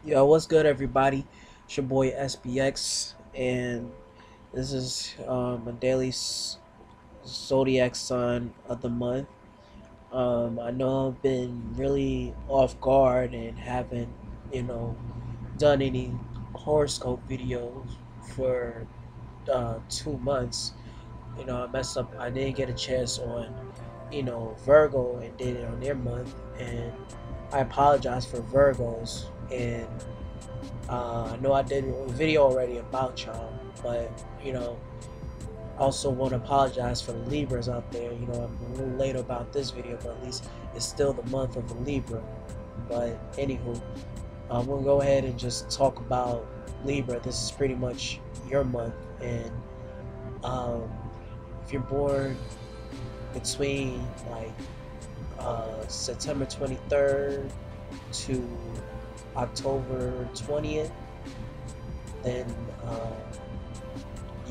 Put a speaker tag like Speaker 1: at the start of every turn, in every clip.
Speaker 1: Yo, what's good, everybody? It's your boy SBX, and this is a daily zodiac sign of the month. I know I've been really off guard and haven't, you know, done any horoscope videos for 2 months. I messed up. I didn't get a chance on, Virgo and did it on their month, and I apologize for Virgos and I know I did a video already about y'all, but I also want to apologize for the Libras out there. I'm a little late about this video, but at least it's still the month of the Libra. But anywho, I'm gonna go ahead and just talk about Libra. This is pretty much your month, and um, if you're born between like September 23rd to October 20th, then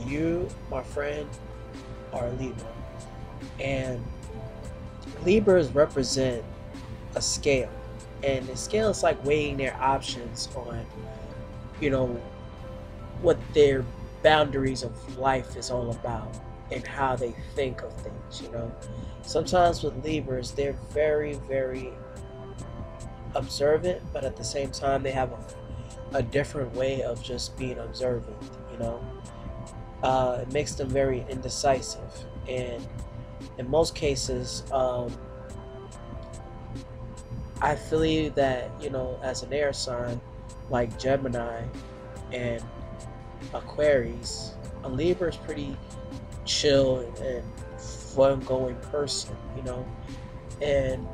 Speaker 1: you, my friend, are Libra. And Libras represent a scale. And the scale is like weighing their options on, you know, what their boundaries of life is all about and how they think of things. Sometimes with Libras, they're very, very observant, but at the same time, they have a different way of just being observant, you know. It makes them very indecisive, and in most cases, I believe that as an air sign like Gemini and Aquarius, a Libra is pretty chill and fun-going person, and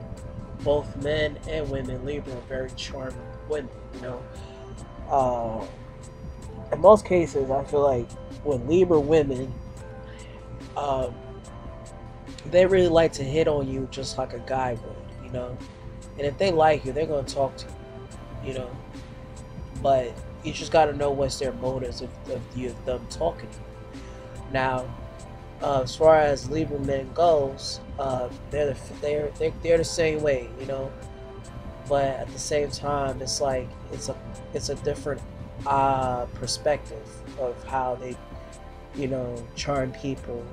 Speaker 1: both men and women, Libra are very charming women, Uh, in most cases, I feel like with Libra women, um, they really like to hit on you just like a guy would. And if they like you, they're gonna talk to you. But you just gotta know what's their motives of them talking to you. Now, as far as Libra men goes, they're the same way. But at the same time, it's like it's a different perspective of how they charm people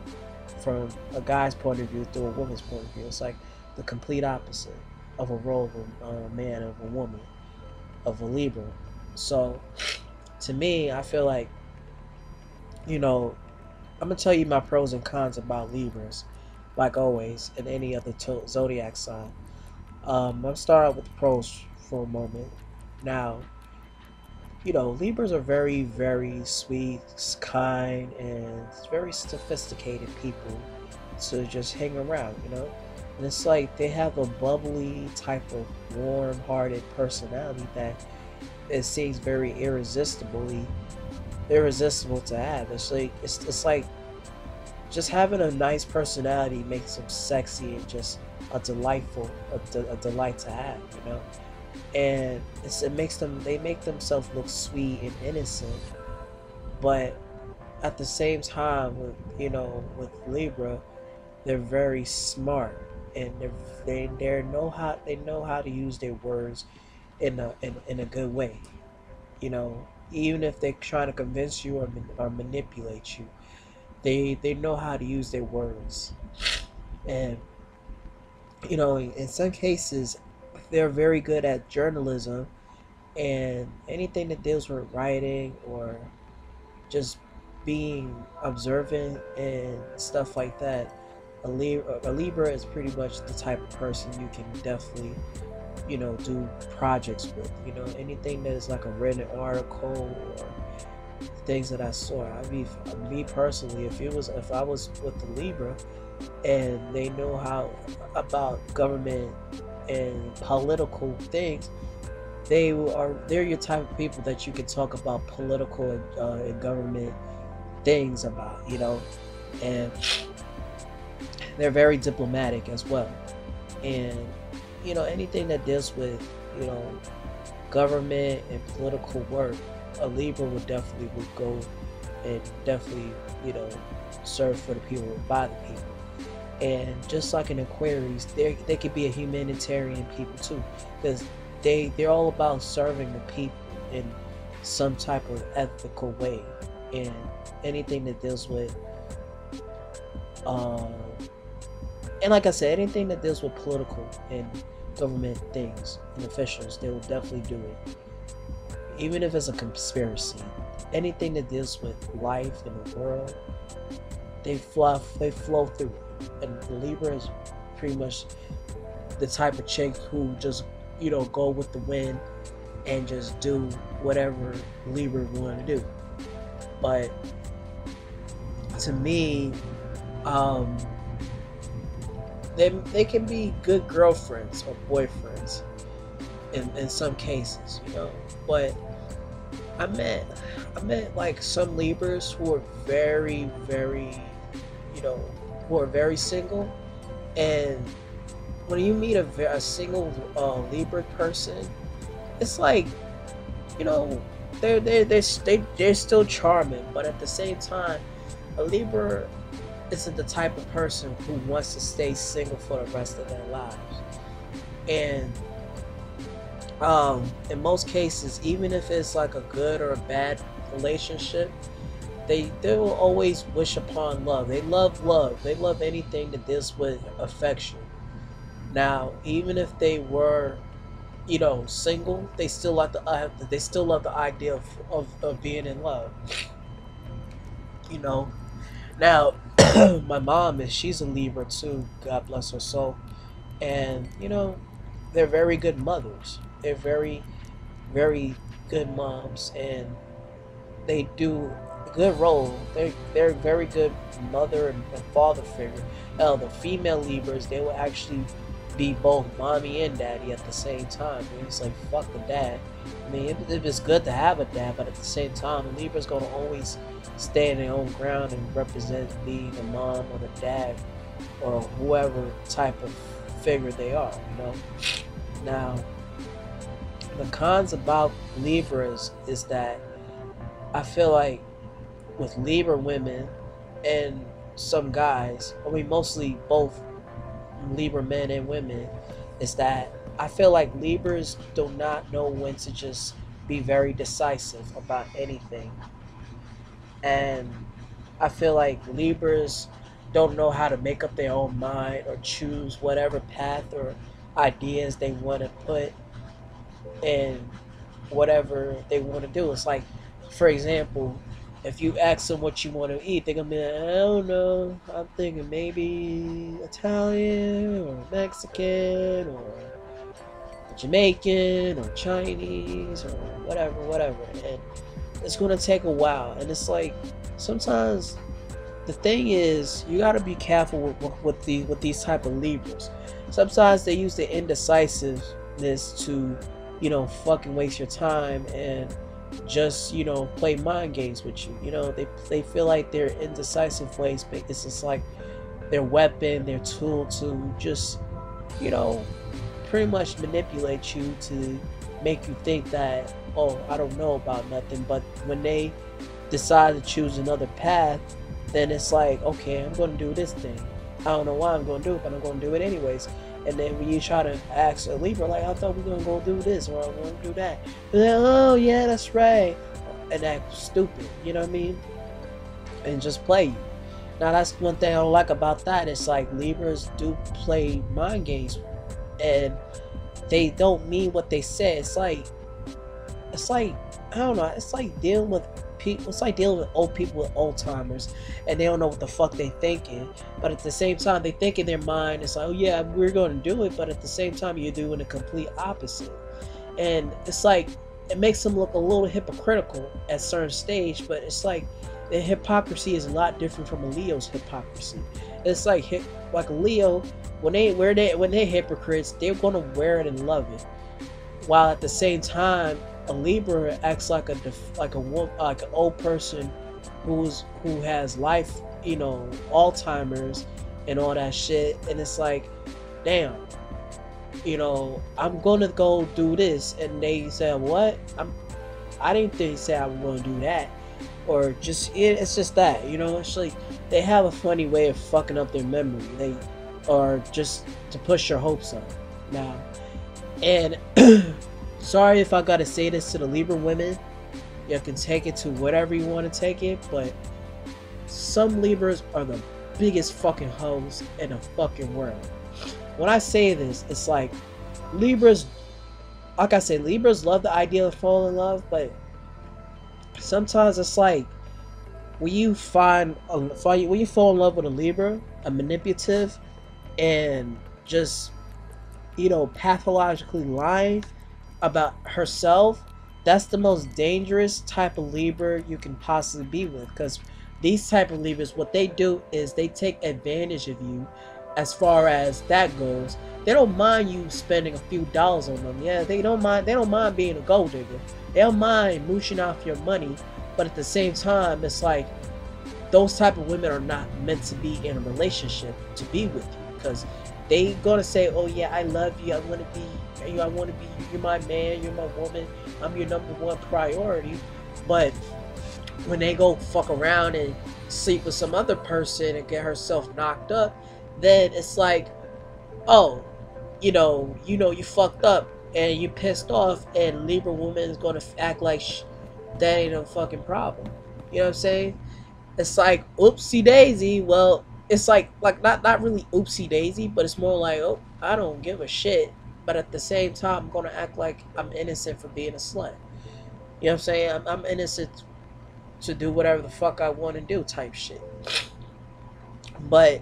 Speaker 1: from a guy's point of view through a woman's point of view. It's like the complete opposite of a role of a man, of a woman, of a Libra. So to me, I feel like I'm gonna tell you my pros and cons about Libras, like always in any other zodiac sign. I'm start out with the pros for a moment. Now, Libras are very, very sweet, kind, and very sophisticated people to just hang around. And it's like they have a bubbly type of warm-hearted personality that it seems very irresistible to have. It's like just having a nice personality makes them sexy and just a delight to have. And they make themselves look sweet and innocent, but at the same time with Libra, they're very smart, and they know how to use their words in a good way. Even if they're trying to convince you or manipulate you, they know how to use their words. And in some cases, they're very good at journalism and anything that deals with writing or just being observant and stuff like that. A Libra is pretty much the type of person you can definitely do projects with. Anything that is like a written article or things that I saw. I mean, me personally, if I was with the Libra and they know how about government and political things, they're your type of people that you can talk about political and government things about. And they're very diplomatic as well. And anything that deals with government and political work, a Libra would go and definitely serve for the people and by the people. And just like an Aquarius, they could be a humanitarian people too, because they're all about serving the people in some type of ethical way, and anything that deals with um, and like I said, anything that deals with political and government things and officials, they will definitely do it. Even if it's a conspiracy, anything that deals with life in the world, they flow through it. And Libra is pretty much the type of chick who just, go with the wind and just do whatever Libra want to do. But to me, um, they can be good girlfriends or boyfriends in some cases, But I met like some Libras who are very, very, who are very single, and when you meet a single Libra person, it's like, they're still charming, but at the same time, a Libra isn't the type of person who wants to stay single for the rest of their lives. And in most cases, even if it's like a good or a bad relationship, they will always wish upon love. They love love. They love anything that deals with affection. Now, even if they were, single, they still love the idea of being in love. You know. Now, my mom she's a Libra too. God bless her soul. And they're very good mothers. They're very, very good moms, and they do a good role. They're a very good mother and father figure. Hell, the female Libras, they will actually be both mommy and daddy at the same time. It's like, fuck the dad. I mean, it's good to have a dad, but at the same time, a Libra's gonna always stay in their own ground and represent being the mom or the dad or whoever type of figure they are. Now, the cons about Libras is that I feel like with Libra women and some guys, I mean mostly both Libra men and women, is that I feel like Libras do not know when to just be very decisive about anything. And I feel like Libras don't know how to make up their own mind or choose whatever path or ideas they want to put in whatever they want to do. It's like, for example, if you ask them what you want to eat, they're gonna be like, I don't know, I'm thinking maybe Italian or Mexican or Jamaican or Chinese or whatever, and it's gonna take a while. And it's like, sometimes the thing is, you gotta be careful with these type of Libras. Sometimes they use the indecisiveness to, fucking waste your time and just, play mind games with you. They feel like their indecisive ways, it's just like their weapon, their tool to just, pretty much manipulate you to make you think that, oh, I don't know about nothing. But when they decide to choose another path, then it's like, okay, I'm going to do this thing. I don't know why I'm going to do it, but I'm going to do it anyways. And then when you try to ask a Libra, like, I thought we were going to go do this or I'm going to do that, they're like, oh yeah, that's right, and act stupid, you know what I mean, and just play you. Now that's one thing I don't like about that. It's like Libras do play mind games, and they don't mean what they say. It's like I don't know. It's like dealing with people. It's like dealing with old people with Alzheimer's, and they don't know what the fuck they thinking. But at the same time, they think in their mind, it's like, oh yeah, we're going to do it. But at the same time, you're doing the complete opposite, and it's like it makes them look a little hypocritical at a certain stage. But it's like the hypocrisy is a lot different from a Leo's hypocrisy. It's like a Leo, when they're hypocrites, they're gonna wear it and love it, while at the same time, a Libra acts like an old person who has life, Alzheimer's and all that shit, and it's like, damn, I'm gonna go do this, and they say, what? I didn't think say I was gonna do that, or just it's just that, it's like they have a funny way of fucking up their memory, or just to push your hopes up now, and Sorry if I gotta say this to the Libra women. You can take it to whatever you want to take it, but some Libras are the biggest fucking hoes in the fucking world. When I say this, it's like Libras, like I said, Libras love the idea of falling in love, but sometimes it's like when you when you fall in love with a Libra, a manipulative, and just, you know, pathologically lying about herself, that's the most dangerous type of Libra you can possibly be with, because these type of Libras, what they do is they take advantage of you as far as that goes. They don't mind you spending a few dollars on them. Yeah, they don't mind being a gold digger. They don't mind mooshing off your money, but at the same time, it's like those type of women are not meant to be in a relationship to be with you, because they gonna say, oh yeah, I love you, I want to be you, you're my man, you're my woman, I'm your number one priority. But when they go fuck around and sleep with some other person and get herself knocked up, then it's like, oh, you fucked up and you pissed off, and Libra woman is gonna act like that ain't no fucking problem. You know what I'm saying? It's like oopsie daisy. Well, it's like not really oopsie daisy, but it's more like, oh, I don't give a shit, but at the same time, I'm gonna act like I'm innocent for being a slut. You know what I'm saying? I'm innocent to do whatever the fuck I want to do, type shit. But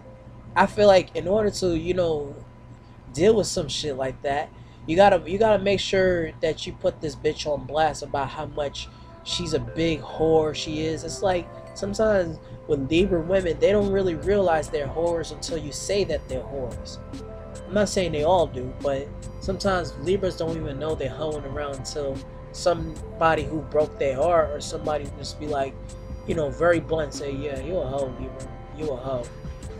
Speaker 1: I feel like in order to, deal with some shit like that, you gotta make sure that you put this bitch on blast about how much she's a big whore she is. It's like sometimes with Libra women, they don't really realize they're whores until you say that they're whores. I'm not saying they all do, but sometimes Libras don't even know they're hoeing around until somebody who broke their heart, or somebody just be like, very blunt, say, yeah, you a hoe, Libra, you a hoe.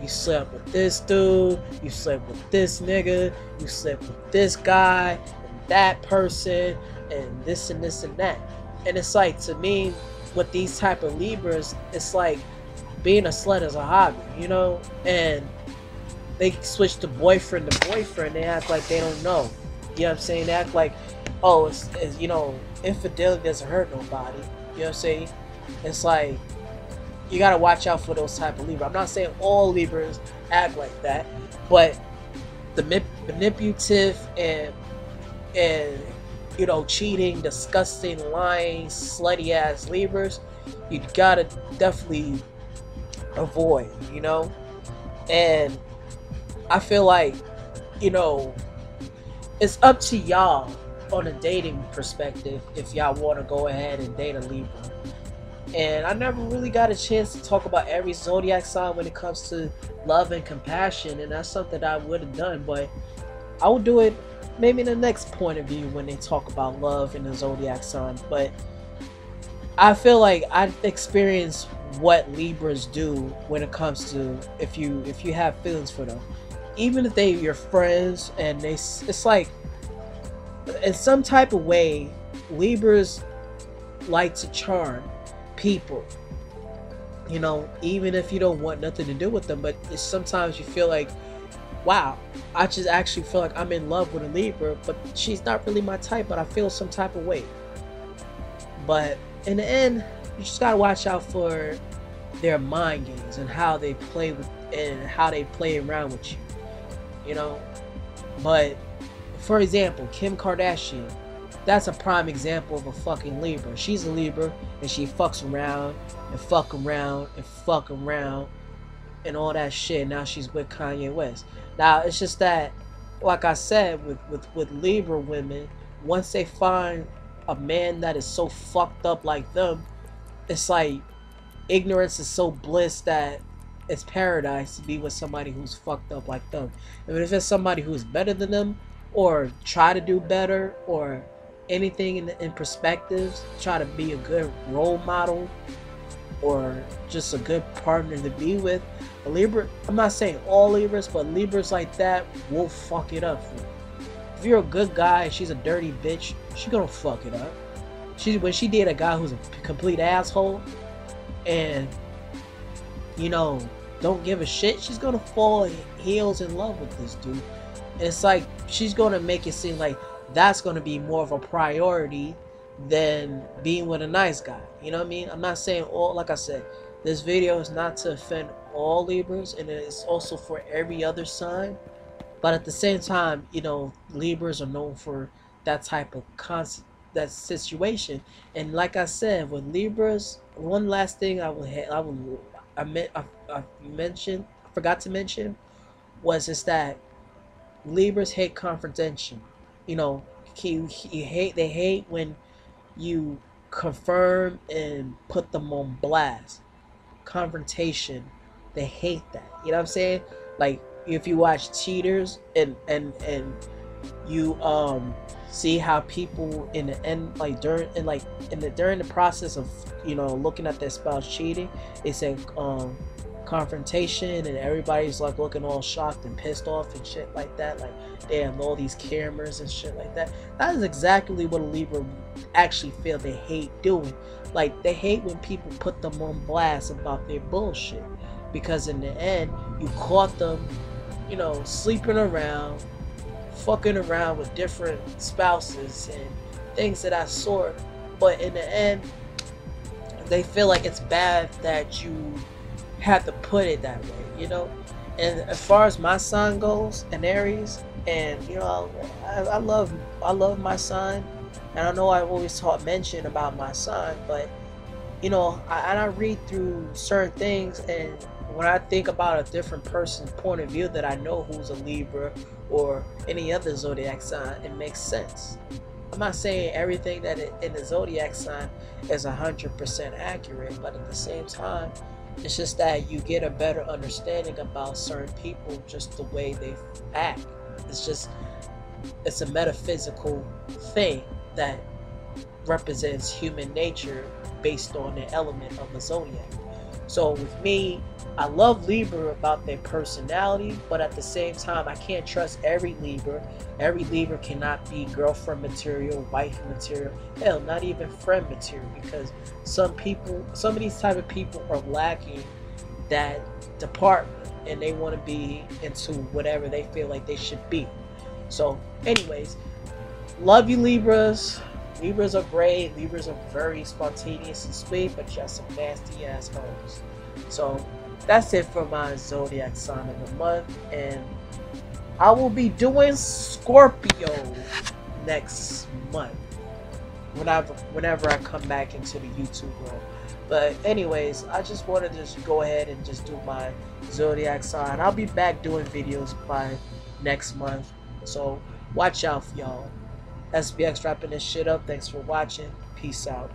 Speaker 1: You slept with this dude, you slept with this nigga, you slept with this guy, and that person, and this and this and that. And it's like, to me, with these type of Libras, it's like being a slut is a hobby, and they switch to boyfriend to boyfriend. They act like they don't know. You know what I'm saying? They act like, oh, it's infidelity doesn't hurt nobody. You know what I'm saying? It's like, you gotta watch out for those type of Libras. I'm not saying all Libras act like that, but the manipulative and cheating, disgusting, lying, slutty ass Libras, you gotta definitely avoid. And I feel like, it's up to y'all on a dating perspective if y'all want to go ahead and date a Libra. And I never really got a chance to talk about every zodiac sign when it comes to love and compassion, and that's something that I would have done, but I will do it maybe in the next point of view when they talk about love and the zodiac sign. But I feel like I've experienced what Libras do when it comes to if you have feelings for them, even if they're your friends, and it's like, in some type of way, Libras like to charm people, even if you don't want nothing to do with them. But it's sometimes you feel like, wow, I just actually feel like I'm in love with a Libra, but she's not really my type, but I feel some type of way. But in the end, you just gotta watch out for their mind games and how they play with, and how they play around with you. But for example, Kim Kardashian, that's a prime example of a fucking Libra. She's a Libra, and she fucks around and fuck around and fuck around and all that shit. Now she's with Kanye West. Now it's just that, like I said, with Libra women, once they find a man that is so fucked up like them, it's like ignorance is so bliss that it's paradise to be with somebody who's fucked up like them. I mean, if it's somebody who's better than them, or try to do better, or anything in perspectives, try to be a good role model, or just a good partner to be with, a Libra, I'm not saying all Libras, but Libras like that will fuck it up for you. If you're a good guy and she's a dirty bitch, she's gonna fuck it up. When she date a guy who's a complete asshole and don't give a shit, she's gonna fall heels in love with this dude. And it's like, she's gonna make it seem like, that's going to be more of a priority than being with a nice guy. You know what I mean? I'm not saying all, like I said, this video is not to offend all Libras, and it's also for every other sign. But at the same time, you know, Libras are known for that type of that situation. And like I said, with Libras, one last thing I mentioned, I forgot to mention, was is that Libras hate confrontation. You know, they hate when you confirm and put them on blast. Confrontation, they hate that. You know what I'm saying? Like, if you watch Cheaters, and you see how people in the end, like during the process of, you know, looking at their spouse cheating, they say confrontation, and everybody's like looking all shocked and pissed off and shit like that, like damn, all these cameras and shit like that. That is exactly what a Libra actually feel they hate doing. Like, they hate when people put them on blast about their bullshit, because in the end, you caught them, you know, sleeping around, fucking around with different spouses and things of that sort. But in the end, they feel like it's bad that you had to put it that way, you know. And as far as my sign goes, an Aries, and you know, I love my sign, and I know I always mention about my sign, but you know, I read through certain things, and when I think about a different person's point of view that I know who's a Libra or any other zodiac sign, it makes sense. I'm not saying everything that in the zodiac sign is 100% accurate, but at the same time, it's just that you get a better understanding about certain people, just the way they act. It's a metaphysical thing that represents human nature based on the element of the zodiac. So with me, I love Libra about their personality, but at the same time, I can't trust every Libra. Every Libra cannot be girlfriend material, wife material, hell, not even friend material, because some of these type of people are lacking that department, and they want to be into whatever they feel like they should be. So anyways, love you, Libras. Libras are great. Libras are very spontaneous and sweet, but you have some nasty ass hoes. So that's it for my zodiac sign of the month, and I will be doing Scorpio next month whenever I come back into the YouTube world. But anyways, I just wanted to just go ahead and just do my zodiac sign. I'll be back doing videos by next month, so watch out for y'all. SBX wrapping this shit up. Thanks for watching. Peace out.